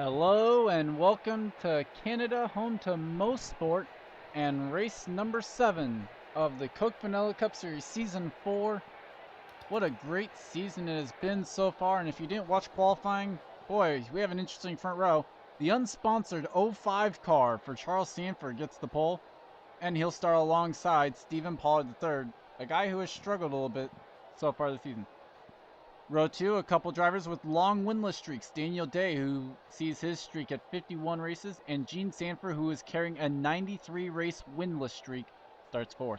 Hello and welcome to Canada, home to Mosport, and race number 7 of the Coke Vanilla Cup Series Season 4. What a great season it has been so far, and if you didn't watch qualifying, boy, we have an interesting front row. The unsponsored 05 car for Charles Sanford gets the pole, and he'll start alongside Stephen Pollard III, a guy who has struggled a little bit so far this season. Row 2, a couple drivers with long winless streaks. Daniel Day, who sees his streak at 51 races, and Gene Sanford, who is carrying a 93 race winless streak, starts 4th.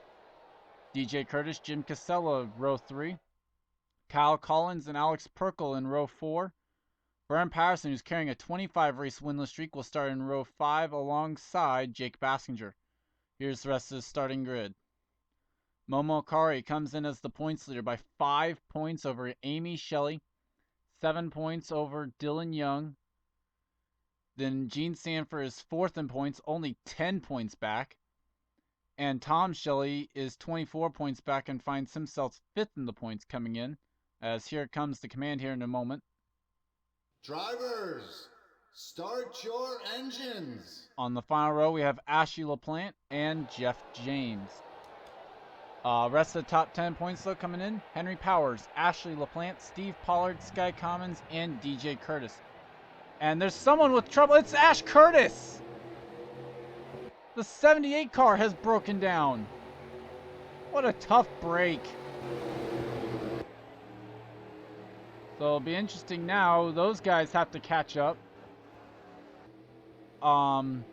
DJ Curtis, Jim Casella, row 3. Kyle Collins and Alex Perkle in row 4. Brian Patterson, who's carrying a 25 race winless streak, will start in row 5 alongside Jake Bassinger. Here's the rest of the starting grid. Momo Kari comes in as the points leader by 5 points over Amy Shelley, 7 points over Dylan Young. Then Gene Sanford is 4th in points, only 10 points back. And Tom Shelley is 24 points back and finds himself 5th in the points coming in. As here comes the command here in a moment. Drivers, start your engines. On the final row, we have Ashley LaPlante and Jeff James. Rest of the top 10 points though coming in: Henry Powers, Ashley LaPlante, Steve Pollard, Sky Commons, and DJ Curtis. And there's someone with trouble. It's Ash Curtis! The 78 car has broken down. What a tough break. So it'll be interesting now. Those guys have to catch up. Our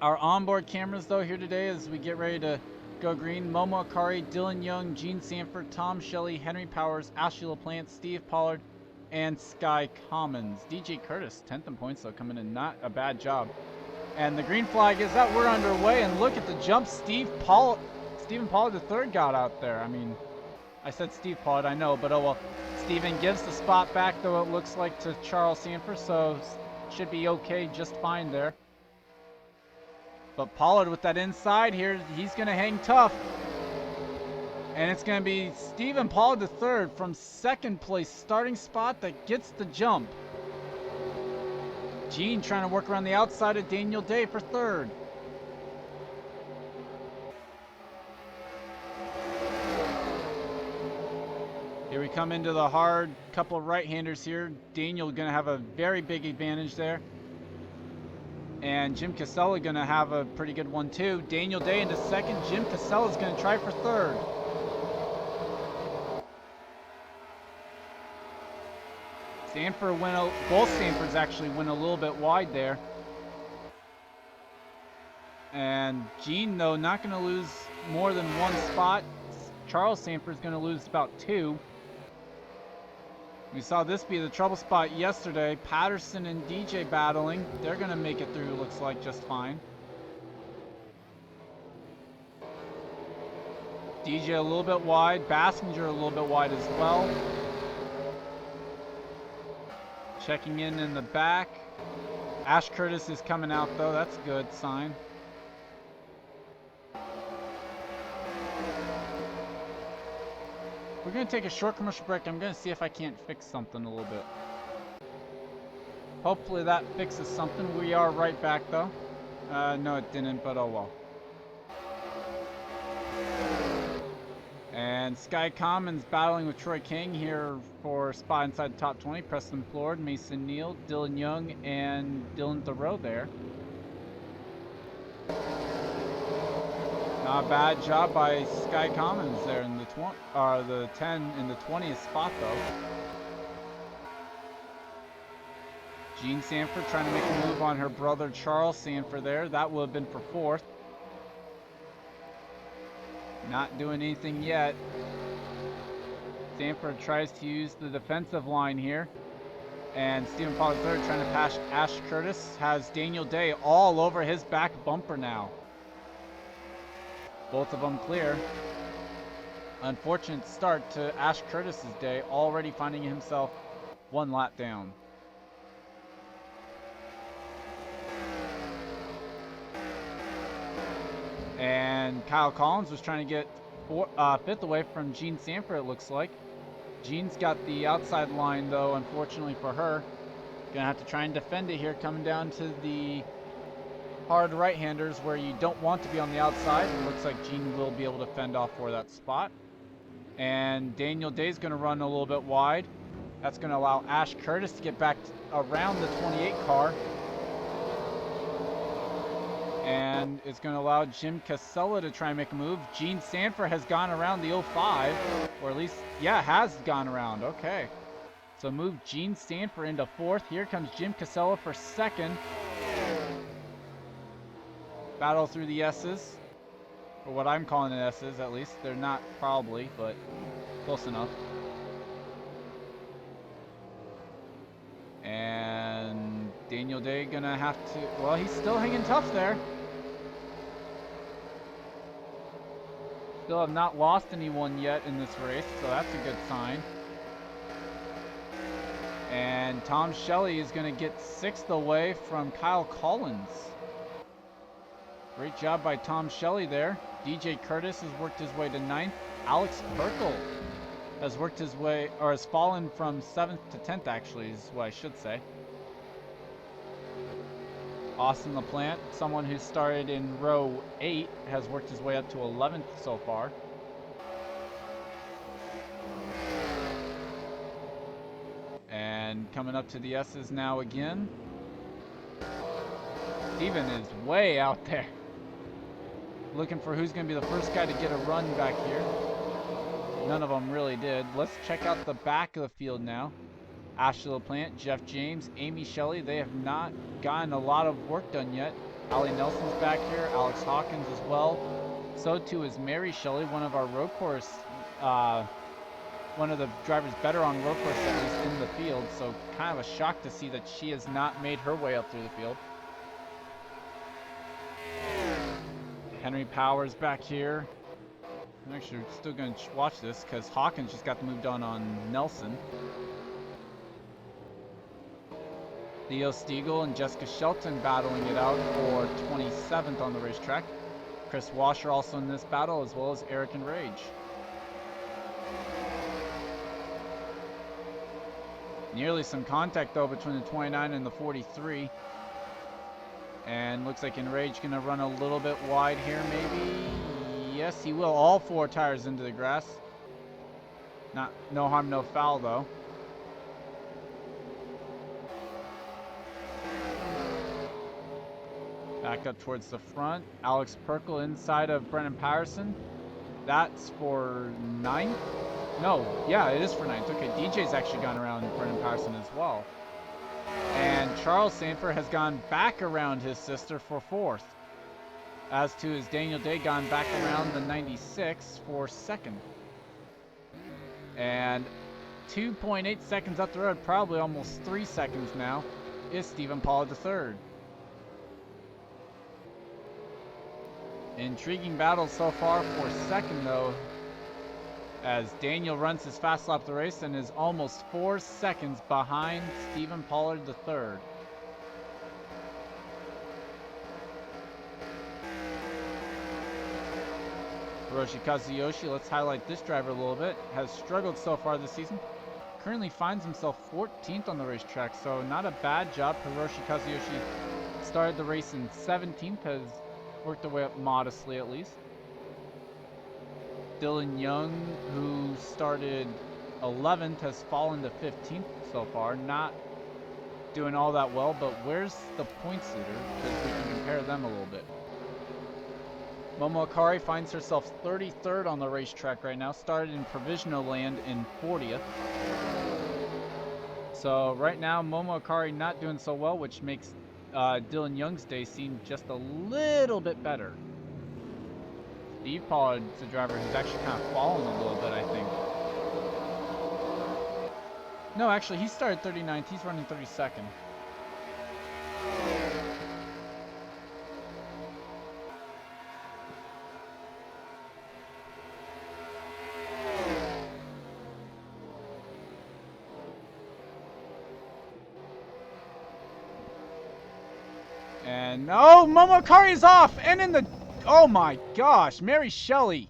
onboard cameras though here today as we get ready to go green: Momo Akari, Dylan Young, Gene Sanford, Tom Shelley, Henry Powers, Ashley LaPlante, Steve Pollard, and Sky Commons. DJ Curtis, 10th in points though, coming in. Not a bad job. And the green flag is that we're underway, and look at the jump Stephen Pollard III got out there. I mean, I said Steve Pollard, I know, but oh well. Stephen gives the spot back, though it looks like, to Charles Sanford, so should be okay, just fine there. But Pollard with that inside here, he's going to hang tough. And it's going to be Stephen Pollard III from 2nd place starting spot that gets the jump. Gene trying to work around the outside of Daniel Day for 3rd. Here we come into the hard couple of right-handers here. Daniel going to have a very big advantage there. And Jim Casella going to have a pretty good one too. Daniel Day into 2nd. Jim Casella is going to try for 3rd. Sanford both Sanfords actually went a little bit wide there. And Gene, though, not going to lose more than 1 spot. Charles Sanford is going to lose about 2. We saw this be the trouble spot yesterday. Patterson and DJ battling. They're going to make it through, looks like, just fine. DJ a little bit wide. Bassinger a little bit wide as well. Checking in the back. Ash Curtis is coming out, though. That's a good sign. We're going to take a short commercial break. I'm going to see if I can't fix something a little bit. Hopefully that fixes something. We are right back, though. No, it didn't, but oh well. And Sky Commons battling with Troy King here for a spot inside the top 20. Preston Plord, Mason Neal, Dylan Young, and Dylan Thoreau there. Not a bad job by Sky Commons there in the 10 in the 20th spot though. Gene Sanford trying to make a move on her brother Charles Sanford there. That would have been for 4th. Not doing anything yet. Sanford tries to use the defensive line here. And Stephen Pollard III trying to pass Ash Curtis. Has Daniel Day all over his back bumper now. Both of them clear. Unfortunate start to Ash Curtis's day, already finding himself 1 lap down. And Kyle Collins was trying to get 5th away from Gene Sanford, it looks like. Gene's got the outside line, though, unfortunately for her. Gonna have to try and defend it here, coming down to the hard right-handers where you don't want to be on the outside. It looks like Gene will be able to fend off for that spot. And Daniel Day's gonna run a little bit wide. That's gonna allow Ash Curtis to get back around the 28 car. And it's going to allow Jim Casella to try and make a move. Gene Sanford has gone around the 05, or at least, yeah, has gone around. Okay. So move Gene Sanford into fourth. Here comes Jim Casella for second. Battle through the S's, or what I'm calling the S's at least. They're not probably, but close enough. And Daniel Day gonna have to, well, he's still hanging tough there. Still have not lost anyone yet in this race, so that's a good sign. And Tom Shelley is going to get 6th away from Kyle Collins. Great job by Tom Shelley there. DJ Curtis has worked his way to 9th. Alex Perkle has worked his way, or has fallen from 7th to 10th actually, is what I should say. Austin LaPlante, someone who started in row 8, has worked his way up to 11th so far. And coming up to the S's now again. Steven is way out there. Looking for who's going to be the first guy to get a run back here. None of them really did. Let's check out the back of the field now. Ashley LaPlante, Jeff James, Amy Shelley, they have not gotten a lot of work done yet. Allie Nelson's back here, Alex Hawkins as well. So too is Mary Shelley, one of our road course, one of the drivers better on road course at least in the field. So kind of a shock to see that she has not made her way up through the field. Henry Powers back here. I'm actually still going to watch this because Hawkins just got the move done on Nelson. Theo Stiegel and Jessica Shelton battling it out for 27th on the racetrack. Chris Washer also in this battle, as well as Eric and Rage. Nearly some contact though between the 29 and the 43. And looks like Enrage gonna run a little bit wide here maybe. Yes, he will. All 4 tires into the grass. No harm, no foul though. Back up towards the front. Alex Perkle inside of Brennan Patterson. That's for 9th? No, yeah, it is for 9th. Okay, DJ's actually gone around Brennan Patterson as well. And Charles Sanford has gone back around his sister for 4th. As to his Daniel Day gone back around the 96 for 2nd. And 2.8 seconds up the road, probably almost 3 seconds now, is Stephen Pollard III. Intriguing battle so far for 2nd though, as Daniel runs his fast lap of the race and is almost 4 seconds behind Stephen Pollard III. Hiroshi Kazuyoshi, let's highlight this driver a little bit, has struggled so far this season. Currently finds himself 14th on the racetrack, so not a bad job. Hiroshi Kazuyoshi started the race in 17th, has worked their way up modestly at least. Dylan Young, who started 11th, has fallen to 15th so far. Not doing all that well, but where's the points leader? Because we can compare them a little bit. Momo Akari finds herself 33rd on the racetrack right now. Started in provisional land in 40th. So right now, Momo Akari not doing so well, which makes Dylan Young's day seem just a little bit better. Steve Pollard's a driver who's actually kind of fallen a little bit, I think. No, actually, he started 39th. He's running 32nd. And oh, Momokari is off, and in the, oh my gosh, Mary Shelley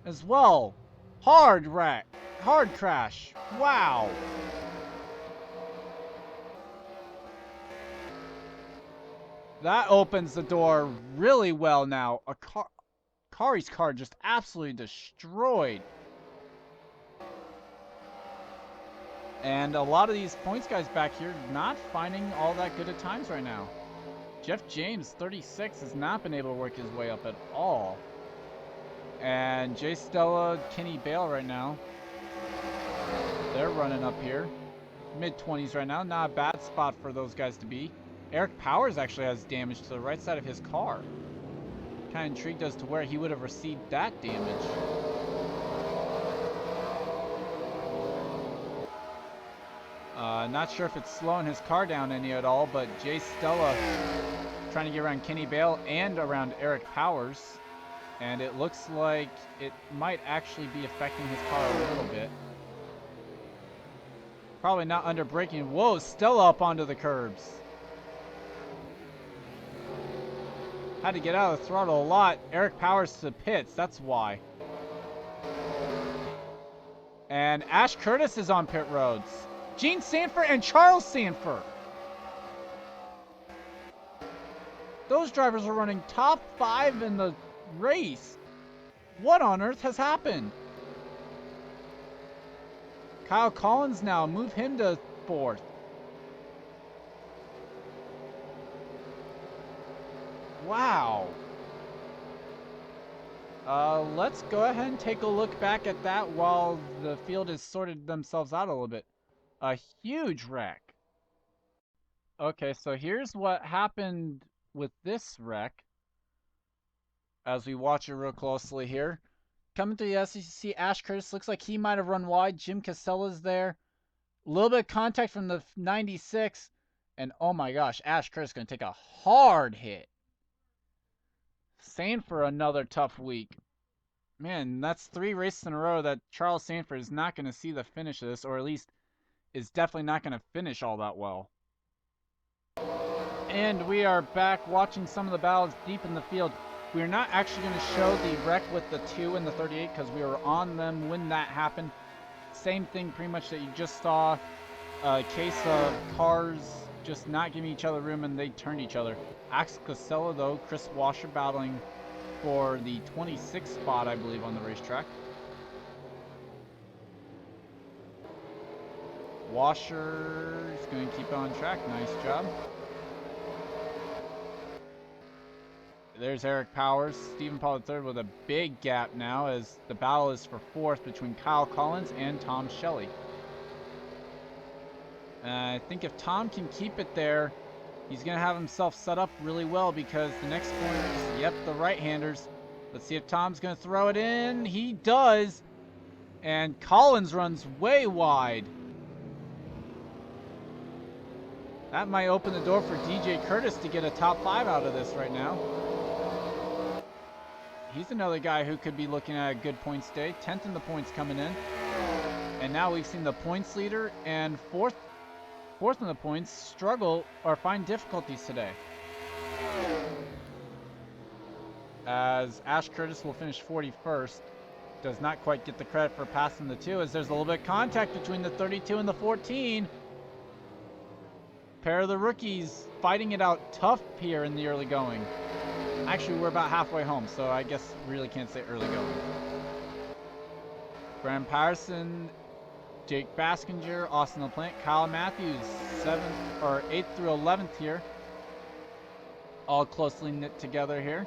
as well. Hard wreck, hard crash. Wow. That opens the door really well now. Kari's car just absolutely destroyed. And a lot of these points guys back here not finding all that good at times right now. Jeff James, 36, has not been able to work his way up at all. And Jay Stella, Kenny Bale right now, they're running up here. Mid-20s right now, not a bad spot for those guys to be. Eric Powers actually has damage to the right side of his car. Kind of intrigued as to where he would have received that damage. Not sure if it's slowing his car down any at all, but Jay Stella trying to get around Kenny Bale and around Eric Powers. And it looks like it might actually be affecting his car a little bit. Probably not under braking. Whoa, Stella up onto the curbs. Had to get out of the throttle a lot. Eric Powers to the pits, that's why. And Ash Curtis is on pit roads. Gene Sanford and Charles Sanford. Those drivers are running top 5 in the race. What on earth has happened? Kyle Collins now, move him to 4th. Wow. Let's go ahead and take a look back at that while the field has sorted themselves out a little bit. A huge wreck. Okay, so here's what happened with this wreck. As we watch it real closely here. Coming through the SEC, Ash Curtis looks like he might have run wide. Jim Casella's there. A little bit of contact from the 96. And oh my gosh, Ash Curtis is going to take a hard hit. Sanford, another tough week. Man, that's 3 races in a row that Charles Sanford is not going to see the finish of this, or at least is definitely not going to finish all that well. And we are back watching some of the battles deep in the field. We're not actually going to show the wreck with the 2 and the 38 because we were on them when that happened. Same thing pretty much that you just saw. A case of cars just not giving each other room and they turned each other. Axel Casella though, Chris Washer battling for the 26th spot I believe on the racetrack. Washer is going to keep on track, nice job. There's Eric Powers, Stephen Paul III with a big gap now as the battle is for 4th between Kyle Collins and Tom Shelley. I think if Tom can keep it there, he's going to have himself set up really well because the next corners, yep, the right-handers. Let's see if Tom's going to throw it in. He does. And Collins runs way wide. That might open the door for DJ Curtis to get a top 5 out of this right now. He's another guy who could be looking at a good points day. 10th in the points coming in. And now we've seen the points leader and fourth in the points struggle or find difficulties today. As Ash Curtis will finish 41st. Does not quite get the credit for passing the 2 as there's a little bit of contact between the 32 and the 14. Pair of the rookies fighting it out tough here in the early going. Actually, we're about halfway home, so I guess really can't say early going. Graham Patterson, Jake Baskinger, Austin LaPlante, Kyle Matthews, 7th or 8th through 11th here. All closely knit together here.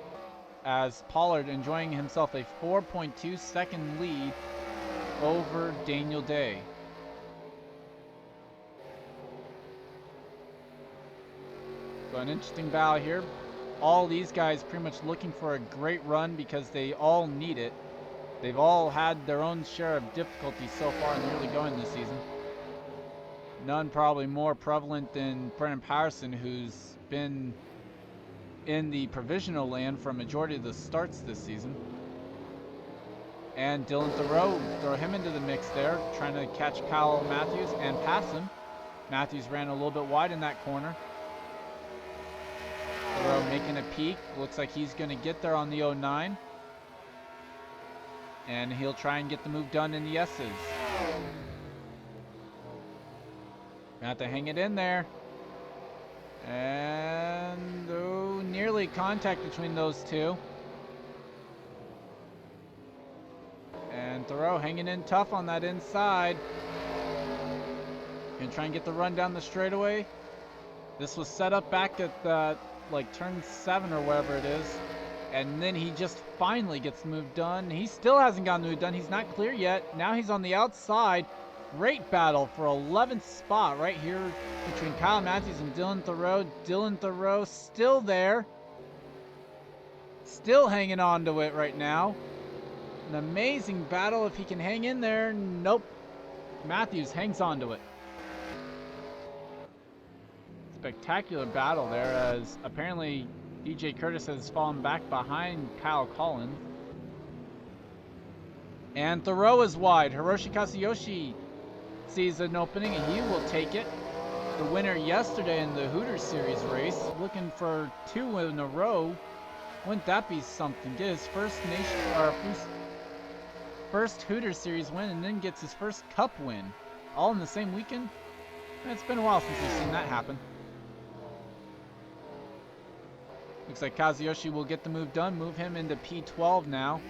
As Pollard enjoying himself a 4.2 second lead over Daniel Day. So an interesting battle here. All these guys pretty much looking for a great run because they all need it. They've all had their own share of difficulty so far in the early going this season. None probably more prevalent than Brennan Patterson, who's been in the provisional land for a majority of the starts this season. And Dylan Thoreau, throw him into the mix there, trying to catch Kyle Matthews and pass him. Matthews ran a little bit wide in that corner. Thoreau making a peek. Looks like he's going to get there on the 09. And he'll try and get the move done in the S's. Gonna have to hang it in there. And oh, nearly contact between those two. And Thoreau hanging in tough on that inside. Gonna try and get the run down the straightaway. This was set up back at the, like, turn 7 or wherever it is. And then he just finally gets moved done. He still hasn't gotten moved done. He's not clear yet. Now he's on the outside. Great battle for 11th spot right here between Kyle Matthews and Dylan Thoreau. Dylan Thoreau still there. Still hanging on to it right now. An amazing battle if he can hang in there. Nope. Matthews hangs on to it. Spectacular battle there, as apparently DJ Curtis has fallen back behind Kyle Collins. And Thoreau is wide. Hiroshi Kazuyoshi sees an opening and he will take it. The winner yesterday in the Hooters Series race, looking for 2 in a row. Wouldn't that be something? Get his first first Hooters Series win and then gets his first Cup win. All in the same weekend? It's been a while since we've seen that happen. Looks like Kazuyoshi will get the move done. Move him into P12 now.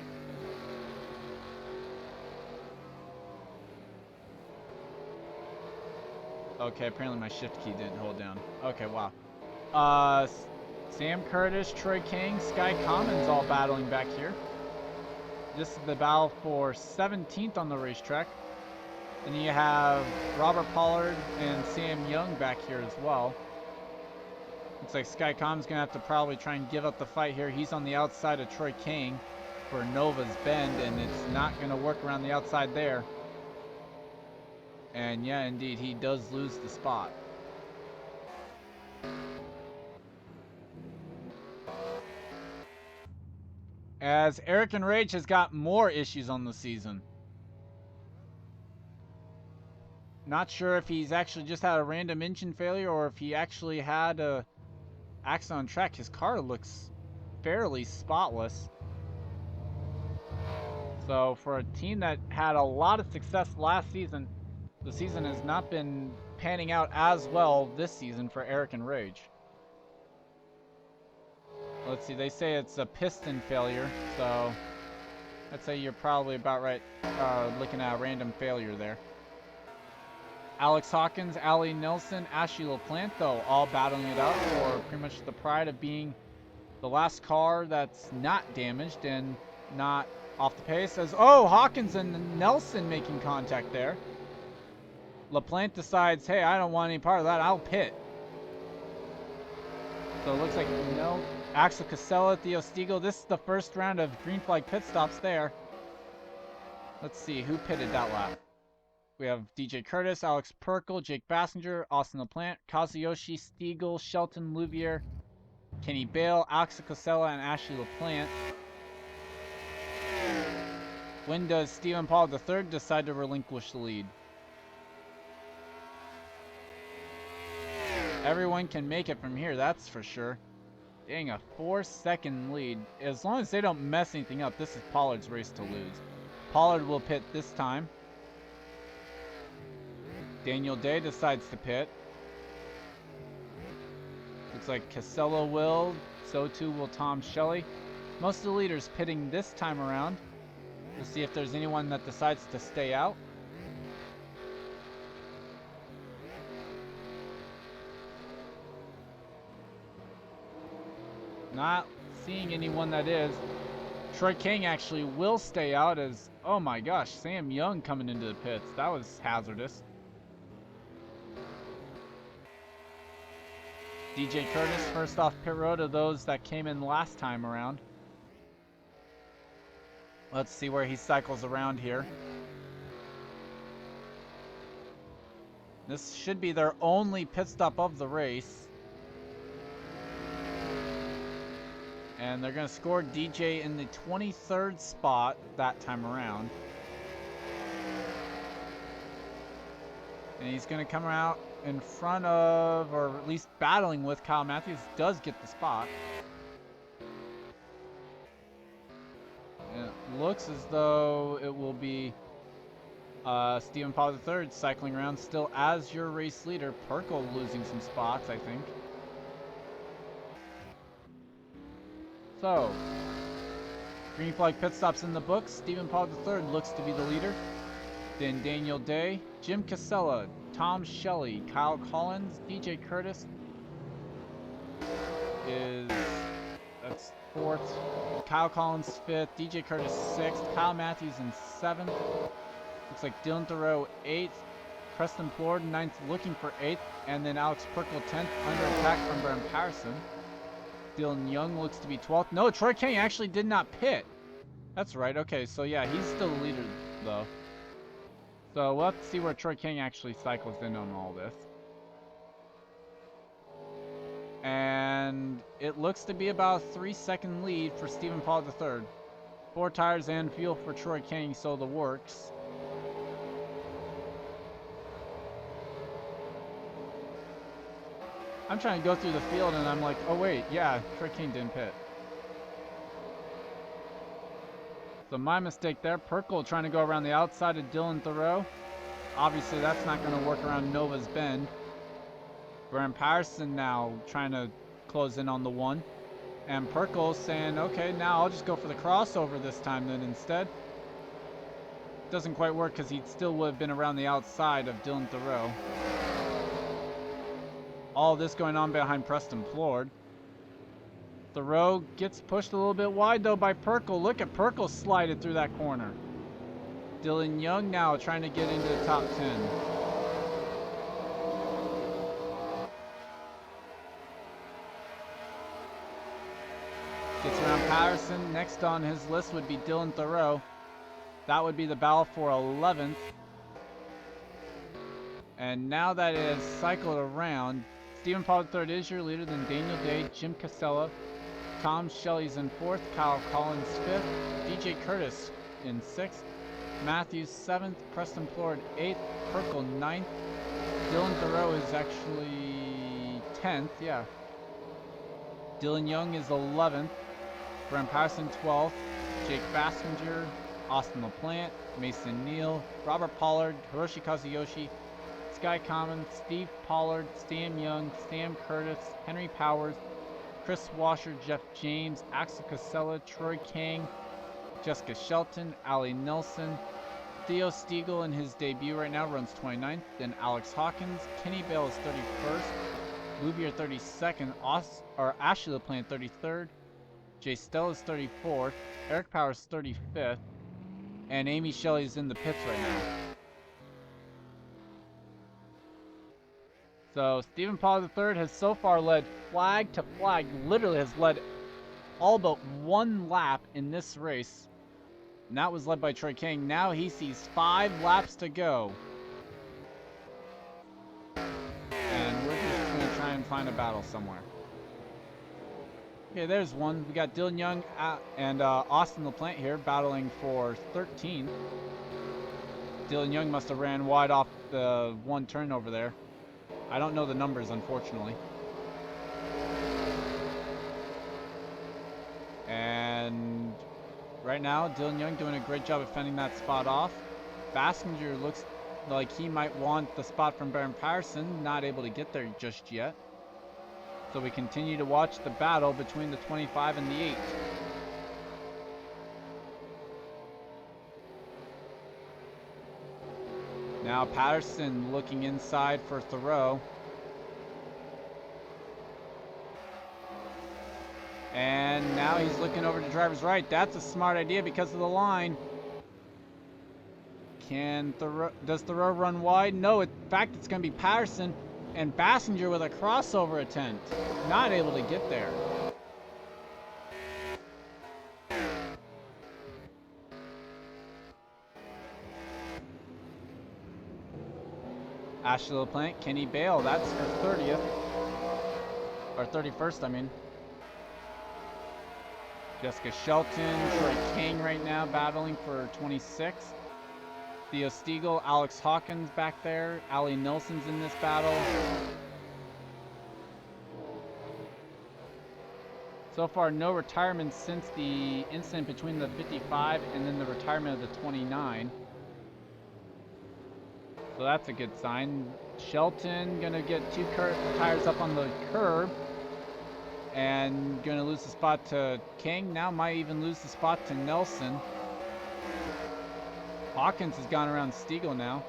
Okay, apparently my shift key didn't hold down. Okay, wow. Sam Curtis, Troy King, Sky Commons all battling back here. This is the battle for 17th on the racetrack. Then you have Robert Pollard and Sam Young back here as well. Looks like Sky Com's going to have to probably try and give up the fight here. He's on the outside of Troy King for Nova's Bend, and it's not going to work around the outside there. And yeah, indeed, he does lose the spot. As Eric and Rage has got more issues on the season. Not sure if he's actually just had a random engine failure or if he actually had a accident on track. His car looks fairly spotless. So for a team that had a lot of success last season, the season has not been panning out as well this season for Eric and Rage. Let's see, they say it's a piston failure, so I'd say you're probably about right looking at a random failure there. Alex Hawkins, Allie Nelson, Ashley LaPlante, though, all battling it out for pretty much the pride of being the last car that's not damaged and not off the pace. As, oh, Hawkins and Nelson making contact there. LaPlante decides, hey, I don't want any part of that. I'll pit. So it looks like, no. Axel Casella, Theo Stiegel. This is the first round of green flag pit stops there. Let's see, who pitted that lap? We have DJ Curtis, Alex Perkle, Jake Bassinger, Austin LaPlante, Kazuyoshi, Stiegel, Shelton Louvier, Kenny Bale, Axel Casella, and Ashley LaPlante. When does Stephen Paul III decide to relinquish the lead? Everyone can make it from here, that's for sure. Dang, a 4-second lead. As long as they don't mess anything up, this is Pollard's race to lose. Pollard will pit this time. Daniel Day decides to pit. Looks like Casella will. So too will Tom Shelley. Most of the leaders pitting this time around. We'll see if there's anyone that decides to stay out. Not seeing anyone that is. Troy King actually will stay out as, oh my gosh, Sam Young coming into the pits. That was hazardous. DJ Curtis first off pit road of those that came in last time around. Let's see where he cycles around here. This should be their only pit stop of the race. And they're going to score DJ in the 23rd spot that time around. And he's going to come out in front of, or at least battling with Kyle Matthews, does get the spot. And it looks as though it will be Stephen Paul III cycling around still as your race leader. Perkle losing some spots, I think. So, green flag pit stops in the books. Stephen Paul III looks to be the leader. Then Daniel Day, Jim Casella, Tom Shelley, Kyle Collins, DJ Curtis that's fourth. Kyle Collins fifth, DJ Curtis sixth, Kyle Matthews in seventh. Looks like Dylan Thoreau eighth, Preston Plord ninth, looking for eighth, and then Alex Perkle 10th, under attack from Bram Patterson. Dylan Young looks to be 12th. No, Troy King actually did not pit. That's right. Okay, so yeah, he's still the leader though. So we'll have to see where Troy King actually cycles in on all this. And it looks to be about a 3-second lead for Stephen Paul III. 4 tires and fuel for Troy King, so the works. I'm trying to go through the field and I'm like, oh wait, yeah, Troy King didn't pit. So my mistake there. Perkle trying to go around the outside of Dylan Thoreau. Obviously that's not going to work around Nova's bend. Bram Patterson now trying to close in on the 1. And Perkle saying, okay, now I'll just go for the crossover this time then instead. Doesn't quite work because he still would have been around the outside of Dylan Thoreau. All this going on behind Preston Plord. Thoreau gets pushed a little bit wide though by Perkle. Look at Perkle slided through that corner. Dylan Young now trying to get into the top 10. Gets around Patterson. Next on his list would be Dylan Thoreau. That would be the battle for 11th. And now that it has cycled around, Stephen Paul III is your leader, then Daniel Day, Jim Casella, Tom Shelley's in 4th, Kyle Collins 5th, DJ Curtis in 6th, Matthews 7th, Preston Plord 8th, Perkle 9th, Dylan Thoreau is actually 10th, yeah. Dylan Young is 11th, Bram Patterson 12th, Jake Baskinger, Austin LaPlante, Mason Neal, Robert Pollard, Hiroshi Kazuyoshi, Sky Common, Steve Pollard, Sam Young, Sam Curtis, Henry Powers, Chris Washer, Jeff James, Axel Casella, Troy King, Jessica Shelton, Allie Nelson, Theo Stiegel in his debut right now runs 29th, then Alex Hawkins, Kenny Bale is 31st, Louvier 32nd, Ashley LaPlante 33rd, Jay Stell is 34th, Eric Powers 35th, and Amy Shelley is in the pits right now. So Stephen Paul III has so far led flag to flag, literally has led all but 1 lap in this race. And that was led by Troy King. Now he sees 5 laps to go. And we're just going to try and find a battle somewhere. Okay, there's one. We got Dylan Young and Austin LaPlante here battling for 13th. Dylan Young must have ran wide off the 1 turn over there. I don't know the numbers, unfortunately. And right now, Dylan Young doing a great job of fending that spot off. Baskinger looks like he might want the spot from Baron Patterson, not able to get there just yet. So we continue to watch the battle between the 25 and the 8. Now Patterson looking inside for Thoreau. And now he's looking over to driver's right. That's a smart idea because of the line. Does Thoreau run wide? No, in fact it's going to be Patterson and Baskinger with a crossover attempt. Not able to get there. Ashley LaPlante, Kenny Bale, that's her 30th. Or 31st, I mean. Jessica Shelton, Troy King right now battling for 26th. Theo Stiegel, Alex Hawkins back there. Allie Nelson's in this battle. So far, no retirements since the incident between the 55 and then the retirement of the 29. So that's a good sign. Shelton gonna get 2 tires up on the curb. And going to lose the spot to King. Now might even lose the spot to Nelson. Hawkins has gone around Stiegel now.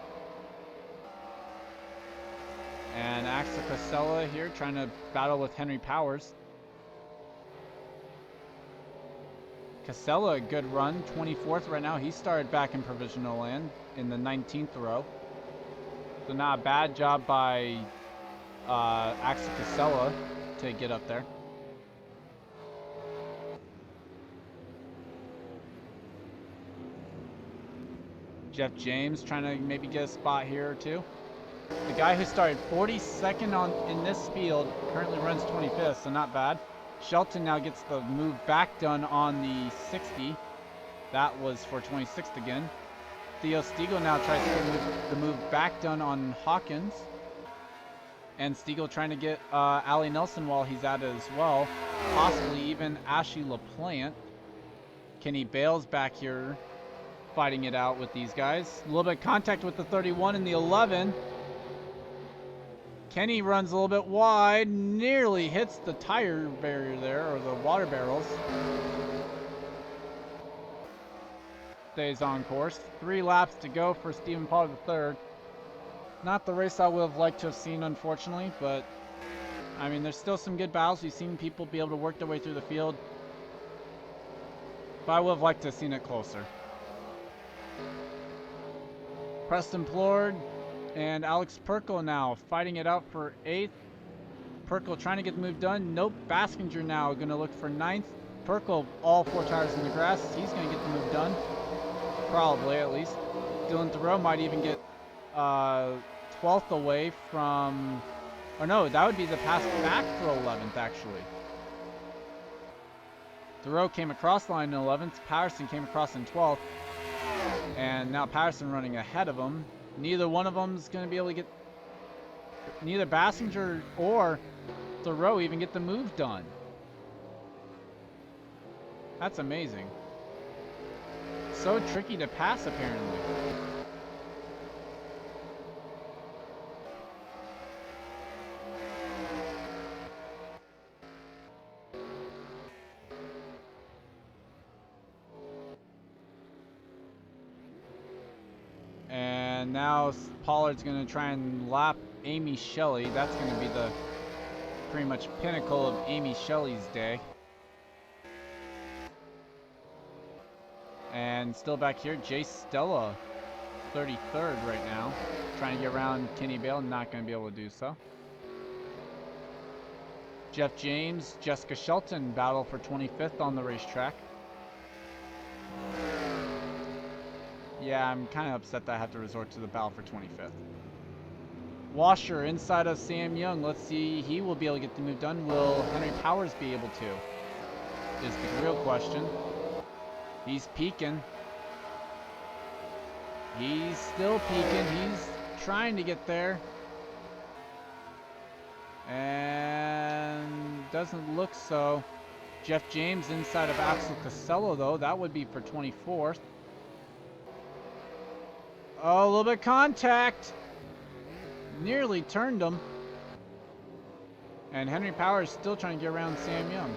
And Axel Casella here trying to battle with Henry Powers. Casella, a good run, 24th right now. He started back in provisional land in the 19th row. So not a bad job by Axel Casella to get up there. Jeff James trying to maybe get a spot here or two. The guy who started 42nd in this field currently runs 25th, so not bad. Shelton now gets the move back done on the 60. That was for 26th again. Theo Stiegel now tries to get the move back done on Hawkins. And Stiegel trying to get Allie Nelson while he's at it as well. Possibly even Ashley LaPlante. Kenny Bales back here fighting it out with these guys. A little bit of contact with the 31 and the 11. Kenny runs a little bit wide, nearly hits the tire barrier there, or the water barrels. Stays on course. 3 laps to go for Stephen Pollard III. Not the race I would have liked to have seen, unfortunately, but I mean, there's still some good battles. We've seen people be able to work their way through the field, but I would have liked to have seen it closer. Preston Plord and Alex Perkle now fighting it out for 8th. Perkle trying to get the move done. Nope. Baskinger now going to look for 9th. Perkle, all 4 tires in the grass. He's going to get the move done. Probably, at least. Dylan Thoreau might even get 12th away from... Or no, that would be the pass back for 11th, actually. Thoreau came across the line in 11th. Patterson came across in 12th. And now Patterson running ahead of him. Neither one of them is going to be able to get... Neither Bassinger or Thoreau even get the move done. That's amazing. So tricky to pass, apparently. And now Pollard's going to try and lap Amy Shelley. That's going to be the pretty much pinnacle of Amy Shelley's day. And still back here, Jay Stella, 33rd right now. Trying to get around Kenny Bale, not going to be able to do so. Jeff James, Jessica Shelton battle for 25th on the racetrack. Yeah, I'm kind of upset that I have to resort to the battle for 25th. Washer inside of Sam Young. Let's see, he will be able to get the move done. Will Henry Powers be able to? Is the real question. He's peeking. He's still peeking. He's trying to get there. And doesn't look so. Jeff James inside of Axel Casella, though. That would be for 24th. Oh, a little bit of contact. Nearly turned him. And Henry Powers still trying to get around Sam Young.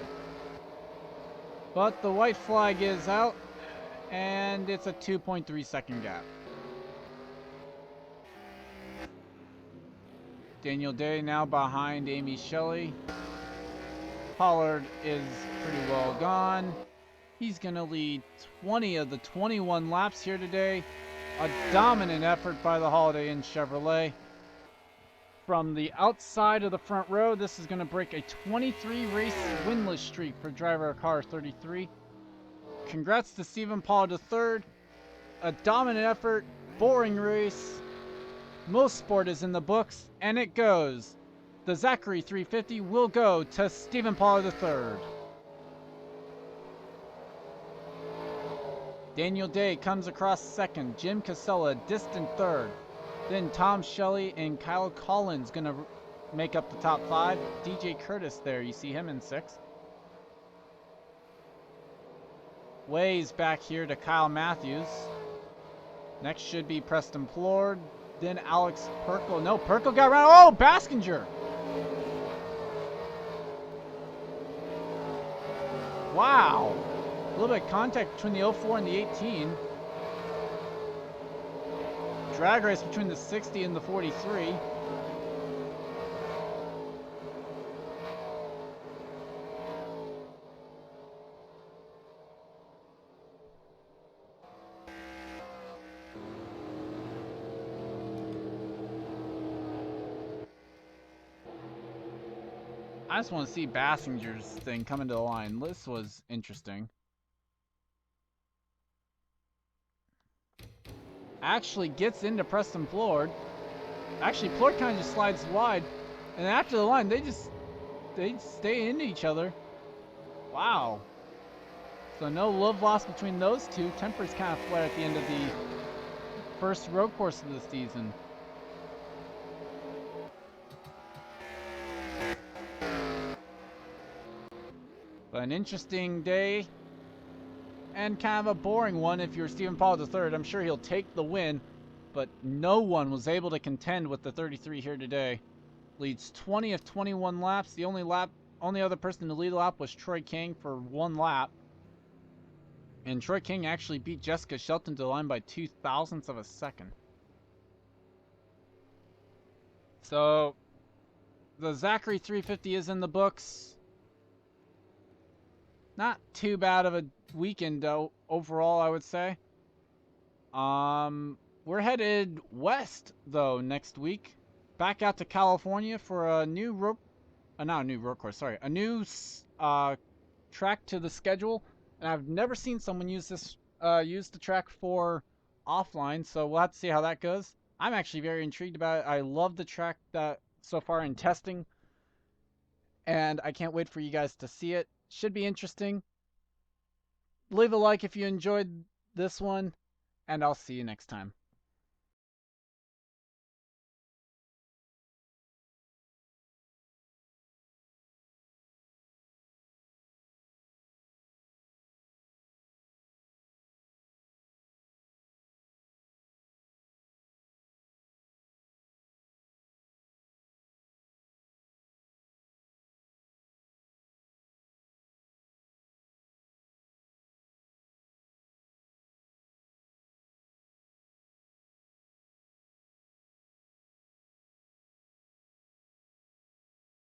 But the white flag is out, and it's a 2.3 second gap. Daniel Day now behind Amy Shelley. Pollard is pretty well gone. He's going to lead 20 of the 21 laps here today. A dominant effort by the Holiday Inn Chevrolet. From the outside of the front row, this is going to break a 23 race winless streak for driver of car 33. Congrats to Stephen Pollard III. A dominant effort, boring race. Mosport is in the books, and it goes. The Zacharys 350 will go to Stephen Pollard III. Daniel Day comes across second. Jim Casella distant third. Then Tom Shelley and Kyle Collins going to make up the top 5. DJ Curtis there, you see him in 6th. Ways back here to Kyle Matthews. Next should be Preston Plord. Then Alex Perkle. No, Perkle got around. Oh, Baskinger. Wow. A little bit of contact between the 04 and the 18. Drag race between the 60 and the 43. I just want to see Bassinger's thing come into the line. This was interesting. Actually gets into Preston Plord. Actually, Plord kind of just slides wide. And after the line, they stay into each other. Wow. So no love lost between those two. Tempers kind of flare at the end of the first road course of the season. But an interesting day. And kind of a boring one if you're Stephen Paul III. I'm sure he'll take the win. But no one was able to contend with the 33 here today. Leads 20 of 21 laps. The only other person to lead a lap was Troy King for 1 lap. And Troy King actually beat Jessica Shelton to the line by 0.02 of a second. So the Zachary 350 is in the books. Not too bad of a weekend though, overall, I would say. We're headed west though next week. Back out to California for a new not a new road course, sorry. A new track to the schedule. And I've never seen someone use the track for offline, so we'll have to see how that goes. I'm actually very intrigued about it. I love the track that so far in testing, and I can't wait for you guys to see it. Should be interesting. Leave a like if you enjoyed this one, and I'll see you next time.